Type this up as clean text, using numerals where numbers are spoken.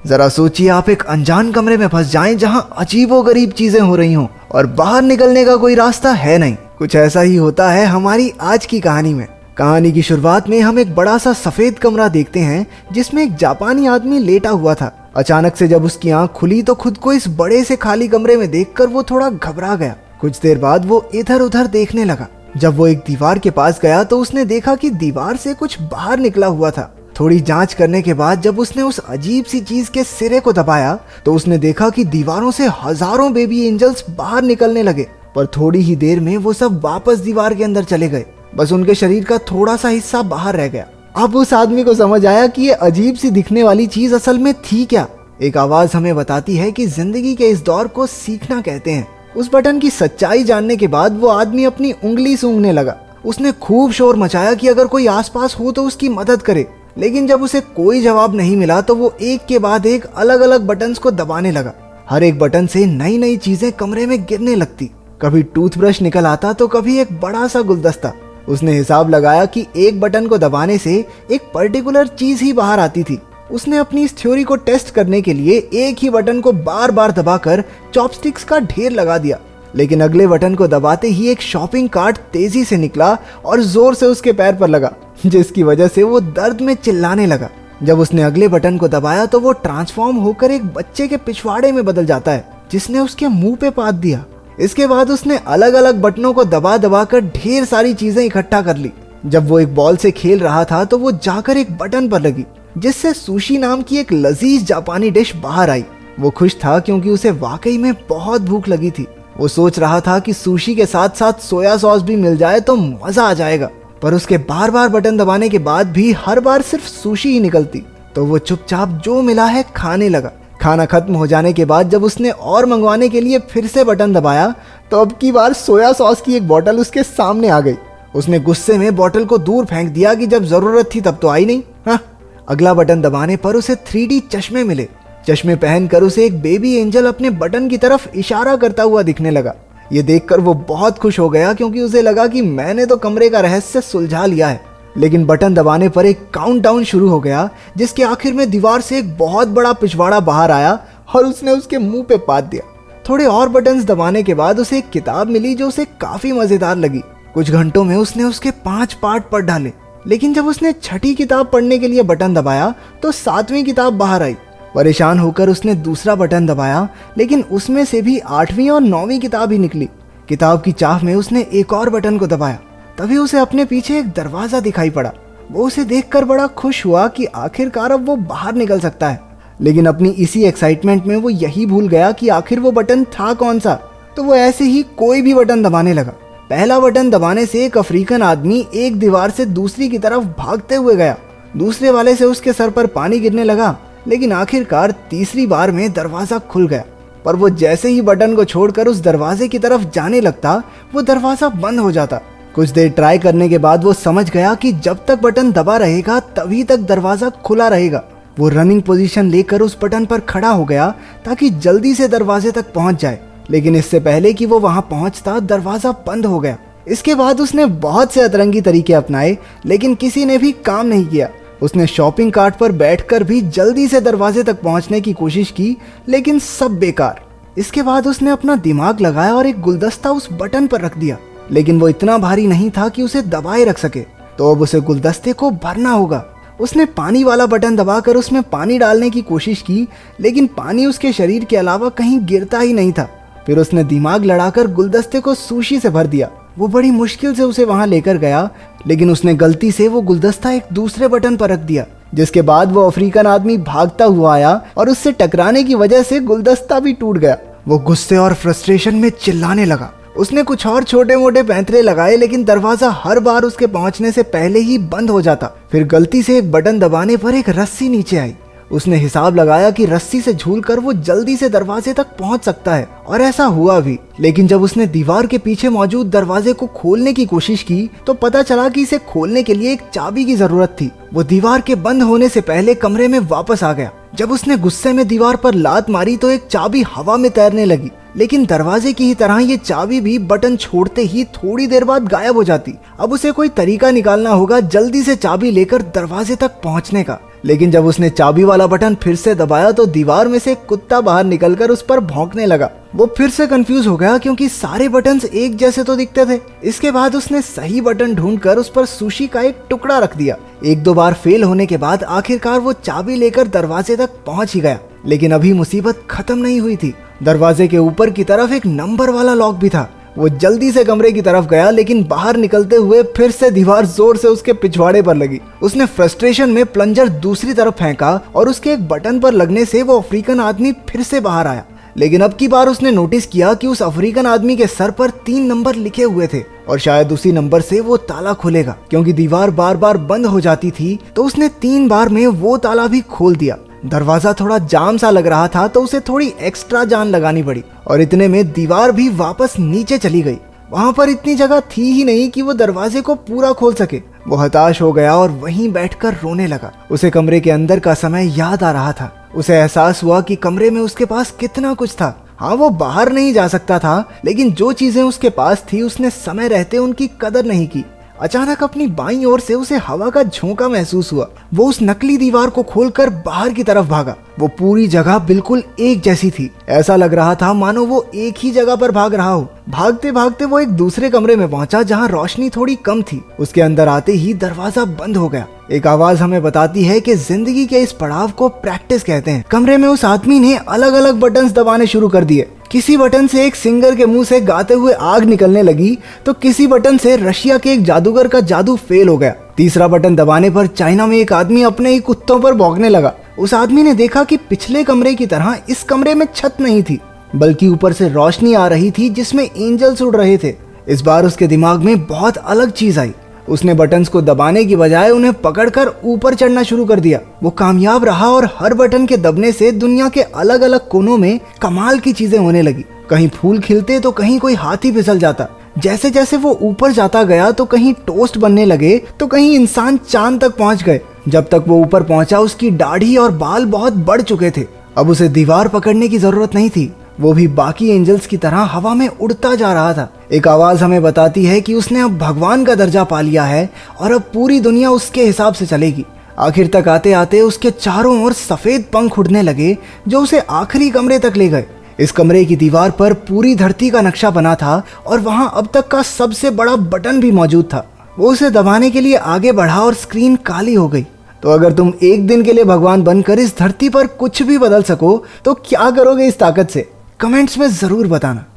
जरा सोचिए आप एक अनजान कमरे में फंस जाएं जहां अजीबोगरीब चीजें हो रही हों और बाहर निकलने का कोई रास्ता है नहीं। कुछ ऐसा ही होता है हमारी आज की कहानी में। कहानी की शुरुआत में हम एक बड़ा सा सफेद कमरा देखते हैं जिसमें एक जापानी आदमी लेटा हुआ था। अचानक से जब उसकी आंख खुली तो खुद को इस बड़े से खाली कमरे में देखकर वो थोड़ा घबरा गया। कुछ देर बाद वो इधर उधर देखने लगा। जब वो एक दीवार के पास गया तो उसने देखा कि दीवार से कुछ बाहर निकला हुआ था। थोड़ी जांच करने के बाद जब उसने उस अजीब सी चीज के सिरे को दबाया तो उसने देखा कि दीवारों से हजारों बेबी एंजल्स बाहर निकलने लगे, पर थोड़ी ही देर में वो सब वापस दीवार के अंदर चले गए। बस उनके शरीर का थोड़ा सा हिस्सा बाहर रह गया। अब उस आदमी को समझ आया कि ये अजीब सी दिखने वाली चीज असल में थी क्या। एक आवाज हमें बताती है कि जिंदगी के इस दौर को सीखना कहते हैं। उस बटन की सच्चाई जानने के बाद वो आदमी अपनी उंगली सूंघने लगा। उसने खूब शोर मचाया कि अगर कोई आसपास हो तो उसकी मदद करे, लेकिन जब उसे कोई जवाब नहीं मिला तो वो एक के बाद एक अलग अलग बटन्स को दबाने लगा। हर एक बटन से नई नई चीजें कमरे में गिरने लगती। कभी टूथब्रश निकल आता तो कभी एक बड़ा सा गुलदस्ता। उसने हिसाब लगाया कि एक बटन को दबाने से एक पर्टिकुलर चीज ही बाहर आती थी। उसने अपनी इस थ्योरी को टेस्ट करने के लिए एक ही बटन को बार बार दबाकर चॉपस्टिक्स का ढेर लगा दिया, लेकिन अगले बटन को दबाते ही एक शॉपिंग कार्ट तेजी से निकला और जोर से उसके पैर पर लगा, जिसकी वजह से वो दर्द में चिल्लाने लगा। जब उसने अगले बटन को दबाया तो वो ट्रांसफॉर्म होकर एक बच्चे के पिछवाड़े में बदल जाता है जिसने उसके मुंह पे पाद दिया। इसके बाद उसने अलग अलग बटनों को दबा दबा कर ढेर सारी चीजें इकट्ठा कर ली। जब वो एक बॉल से खेल रहा था तो वो जाकर एक बटन पर लगी जिससे सुशी नाम की एक लजीज जापानी डिश बाहर आई। वो खुश था क्योंकि उसे वाकई में बहुत भूख लगी थी। वो सोच रहा था कि सुशी के साथ साथ सोया सॉस भी मिल जाए तो मजा आ जाएगा, पर उसके बार बार बटन दबाने के बाद भी हर बार सिर्फ सुशी ही निकलती, तो वो चुपचाप जो मिला है खाने लगा। खाना खत्म हो जाने के बाद जब उसने और मंगवाने के लिए फिर से बटन दबाया तो अब की बार सोया सॉस की एक बोतल उसके सामने आ गई। उसने गुस्से में बोतल को दूर फेंक दिया कि जब जरूरत थी तब तो आई नहीं। हाँ, अगला बटन दबाने पर उसे 3D चश्मे मिले। चश्मे पहनकर उसे एक बेबी एंजल अपने बटन की तरफ इशारा करता हुआ दिखने लगा। ये देखकर वो बहुत खुश हो गया क्योंकि उसे लगा कि मैंने तो कमरे का रहस्य सुलझा लिया है। लेकिन बटन दबाने पर एक काउंटडाउन शुरू हो गया जिसके आखिर में दीवार से एक बहुत बड़ा पिछवाड़ा बाहर आया और उसने उसके मुंह पे पाद दिया। थोड़े और बटन्स दबाने के बाद उसे एक किताब मिली जो उसे काफी मजेदार लगी। कुछ घंटों में उसने उसके 5 पार्ट पढ़ डाले, लेकिन जब उसने 6ठी किताब पढ़ने के लिए बटन दबाया तो 7वीं किताब बाहर आई। परेशान होकर उसने दूसरा बटन दबाया, लेकिन उसमें से भी 8वीं और 9वीं किताब ही निकली। किताब की चाह में उसने एक और बटन को दबाया, तभी उसे अपने पीछे एक दरवाजा दिखाई पड़ा। वो उसे देखकर बड़ा खुश हुआ कि आखिरकार अब वो बाहर निकल सकता है, लेकिन अपनी इसी एक्साइटमेंट में वो यही भूल गया कि आखिर वो बटन था कौन सा। तो वो ऐसे ही कोई भी बटन दबाने लगा। पहला बटन दबाने से एक अफ्रीकन आदमी एक दीवार से दूसरी की तरफ भागते हुए गया। दूसरे वाले से उसके सर पर पानी गिरने लगा, लेकिन आखिरकार तीसरी बार में दरवाजा खुल गया। पर वो जैसे ही बटन को छोड़कर उस दरवाजे की तरफ जाने लगता वो दरवाजा बंद हो जाता। कुछ देर ट्राई करने के बाद वो समझ गया कि जब तक बटन दबा रहेगा तभी तक दरवाजा खुला रहेगा। वो रनिंग पोजीशन लेकर उस बटन पर खड़ा हो गया ताकि जल्दी से दरवाजे तक पहुंच जाए, लेकिन इससे पहले कि वो वहां पहुंचता दरवाजा बंद हो गया। इसके बाद उसने बहुत से अतरंगी तरीके अपनाए, लेकिन किसी ने भी काम नहीं किया। उसने शॉपिंग कार्ट पर बैठकर भी जल्दी से दरवाजे तक पहुंचने की कोशिश की, लेकिन सब बेकार। इसके बाद उसने अपना दिमाग लगाया और एक गुलदस्ता उस बटन पर रख दिया, लेकिन वो इतना भारी नहीं था कि उसे दबाए रख सके, तो अब उसे गुलदस्ते को भरना होगा। उसने पानी वाला बटन दबाकर उसमें पानी डालने की कोशिश की, लेकिन पानी उसके शरीर के अलावा कहीं गिरता ही नहीं था। फिर उसने दिमाग लड़ाकर गुलदस्ते को सुशी से भर दिया। वो बड़ी मुश्किल से उसे वहां लेकर गया, लेकिन उसने गलती से वो गुलदस्ता एक दूसरे बटन पर रख दिया, जिसके बाद वो अफ्रीकन आदमी भागता हुआ आया और उससे टकराने की वजह से गुलदस्ता भी टूट गया। वो गुस्से और फ्रस्ट्रेशन में चिल्लाने लगा। उसने कुछ और छोटे मोटे पैंतरे लगाए, लेकिन दरवाजा हर बार उसके पहुंचने से पहले ही बंद हो जाता। फिर गलती से एक बटन दबाने पर एक रस्सी नीचे आई। उसने हिसाब लगाया कि रस्सी से झूलकर वो जल्दी से दरवाजे तक पहुंच सकता है, और ऐसा हुआ भी। लेकिन जब उसने दीवार के पीछे मौजूद दरवाजे को खोलने की कोशिश की तो पता चला कि इसे खोलने के लिए एक चाबी की जरूरत थी। वो दीवार के बंद होने से पहले कमरे में वापस आ गया। जब उसने गुस्से में दीवार पर लात मारी तो एक चाबी हवा में तैरने लगी, लेकिन दरवाजे की ही तरह ये चाबी भी बटन छोड़ते ही थोड़ी देर बाद गायब हो जाती। अब उसे कोई तरीका निकालना होगा जल्दी से चाबी लेकर दरवाजे तक पहुंचने का, लेकिन जब उसने चाबी वाला बटन फिर से दबाया तो दीवार में से एक कुत्ता बाहर निकलकर उस पर भौंकने लगा। वो फिर से कंफ्यूज हो गया क्योंकि सारे बटन्स एक जैसे तो दिखते थे। इसके बाद उसने सही बटन ढूंढकर उस पर सुशी का एक टुकड़ा रख दिया। एक दो बार फेल होने के बाद आखिरकार वो चाबी लेकर दरवाजे तक पहुंच ही गया। लेकिन अभी मुसीबत खत्म नहीं हुई थी। दरवाजे के ऊपर की तरफ एक नंबर वाला लॉक भी था। वो जल्दी से कमरे की तरफ गया, लेकिन बाहर निकलते हुए फिर से दीवार जोर से उसके पिछवाड़े पर लगी। उसने फ्रस्ट्रेशन में प्लंजर दूसरी तरफ फेंका और उसके एक बटन पर लगने से वो अफ्रीकन आदमी फिर से बाहर आया। लेकिन अब की बार उसने नोटिस किया कि उस अफ्रीकन आदमी के सर पर 3 नंबर लिखे हुए थे और शायद उसी नंबर से वो ताला खुलेगा। क्योंकि दीवार बार बार बंद हो जाती थी तो उसने 3 बार में वो ताला भी खोल दिया। दरवाजा थोड़ा जाम सा लग रहा था तो उसे थोड़ी एक्स्ट्रा जान लगानी पड़ी और इतने में दीवार भी वापस नीचे चली गई। वहां पर इतनी जगह थी ही नहीं कि वो दरवाजे को पूरा खोल सके। वो हताश हो गया और वहीं बैठकर रोने लगा। उसे कमरे के अंदर का समय याद आ रहा था। उसे एहसास हुआ कि कमरे में उसके पास कितना कुछ था। हाँ, वो बाहर नहीं जा सकता था, लेकिन जो चीजें उसके पास थी उसने समय रहते उनकी कदर नहीं की। अचानक अपनी बाईं ओर से उसे हवा का झोंका महसूस हुआ। वो उस नकली दीवार को खोलकर बाहर की तरफ भागा। वो पूरी जगह बिल्कुल एक जैसी थी। ऐसा लग रहा था मानो वो एक ही जगह पर भाग रहा हो। भागते भागते वो एक दूसरे कमरे में पहुंचा जहां रोशनी थोड़ी कम थी। उसके अंदर आते ही दरवाजा बंद हो गया। एक आवाज हमें बताती है कि जिंदगी के इस पड़ाव को प्रैक्टिस कहते हैं। कमरे में उस आदमी ने अलग अलग बटन्स दबाने शुरू कर दिए। किसी बटन से एक सिंगर के मुंह से गाते हुए आग निकलने लगी तो किसी बटन से रशिया के एक जादूगर का जादू फेल हो गया। तीसरा बटन दबाने पर चाइना में एक आदमी अपने ही कुत्तों पर भौंकने लगा। उस आदमी ने देखा कि पिछले कमरे की तरह इस कमरे में छत नहीं थी, बल्कि ऊपर से रोशनी आ रही थी जिसमें एंजल्स उड़ रहे थे। इस बार उसके दिमाग में बहुत अलग चीज आई। उसने बटन्स को दबाने की बजाय उन्हें पकड़कर ऊपर चढ़ना शुरू कर दिया। वो कामयाब रहा और हर बटन के दबने से दुनिया के अलग अलग कोनों में कमाल की चीजें होने लगी। कहीं फूल खिलते तो कहीं कोई हाथी फिसल जाता। जैसे जैसे वो ऊपर जाता गया तो कहीं टोस्ट बनने लगे तो कहीं इंसान चांद तक पहुंच गए। जब तक वो ऊपर पहुंचा उसकी दाढ़ी और बाल बहुत बढ़ चुके थे। अब उसे दीवार पकड़ने की जरूरत नहीं थी, वो भी बाकी एंजल्स की तरह हवा में उड़ता जा रहा था। एक आवाज हमें बताती है कि उसने अब भगवान का दर्जा पा लिया है और अब पूरी दुनिया उसके हिसाब से चलेगी। आखिर तक आते आते उसके चारों ओर सफेद पंख उड़ने लगे जो उसे आखिरी कमरे तक ले गए। इस कमरे की दीवार पर पूरी धरती का नक्शा बना था और वहां अब तक का सबसे बड़ा बटन भी मौजूद था। वो उसे दबाने के लिए आगे बढ़ा और स्क्रीन काली हो गई। तो अगर तुम एक दिन के लिए भगवान बनकर इस धरती पर कुछ भी बदल सको तो क्या करोगे इस ताकत से? कमेंट्स में जरूर बताना।